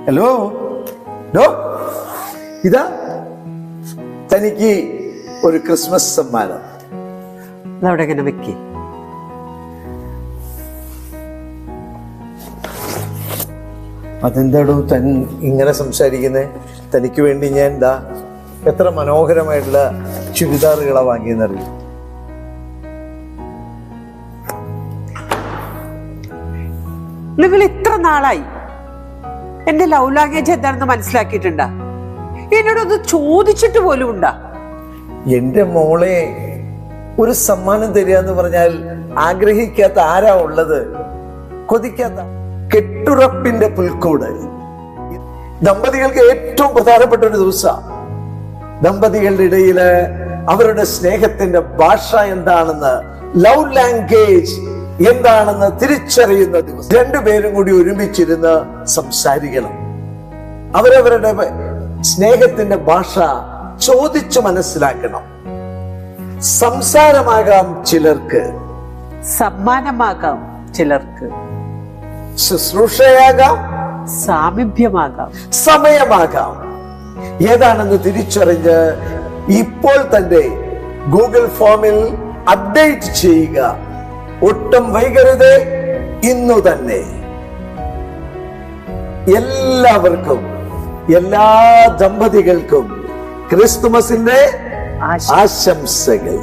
Hello, ഇതാ തനിക്ക് ഒരു ക്രിസ്മസ് സമ്മാനം. അതവിടെ എങ്ങനെ വെക്കേ? അതെന്താടോ തൻ ഇങ്ങനെ സംസാരിക്കുന്നേ? തനിക്ക് വേണ്ടി ഞാൻ എന്താ എത്ര മനോഹരമായിട്ടുള്ള ചുരിദാറുകളാ വാങ്ങിയെന്നറിയും. നിങ്ങൾ ഇത്ര നാളായി എന്റെ ലവ് ലാംഗ്വേജ് എന്താണെന്ന് മനസ്സിലാക്കിയിട്ടുണ്ടാ? എന്നോടൊന്ന് ചോദിച്ചിട്ട് പോലും ഉണ്ടാ? എന്റെ മോളെ ഒരു സമ്മാനം തരിക എന്ന് പറഞ്ഞാൽ ആഗ്രഹിക്കാത്ത ആരാ ഉള്ളത്? കൊതിക്കാത്ത കെട്ടുറപ്പിന്റെ പുൽക്കൂട്. ദമ്പതികൾക്ക് ഏറ്റവും പ്രധാനപ്പെട്ട ഒരു ദിവസം. ദമ്പതികളുടെ ഇടയില് അവരുടെ സ്നേഹത്തിന്റെ ഭാഷ എന്താണെന്ന്, ലവ് ലാംഗ്വേജ് എന്താണെന്ന് തിരിച്ചറിയുന്ന ദിവസം. രണ്ടുപേരും കൂടി ഒരുമിച്ചിരുന്ന് സംസാരിക്കണം. അവരവരുടെ സ്നേഹത്തിന്റെ ഭാഷ ചോദിച്ചു മനസ്സിലാക്കണം. സംസാരമാകാം ചിലർക്ക്, സമ്മാനമാകാം ചിലർക്ക്, ശുശ്രൂഷയാകാം, സാമീപ്യമാകാം, സമയമാകാം. ഏതാണെന്ന് തിരിച്ചറിഞ്ഞ് ഇപ്പോൾ തന്നെ ഗൂഗിൾ ഫോമിൽ അപ്ഡേറ്റ് ചെയ്യുക. ഒട്ടും വൈകരുത്, ഇന്നു തന്നെ. എല്ലാവർക്കും, എല്ലാ ദമ്പതികൾക്കും ക്രിസ്തുമസിന്റെ ആശംസകൾ.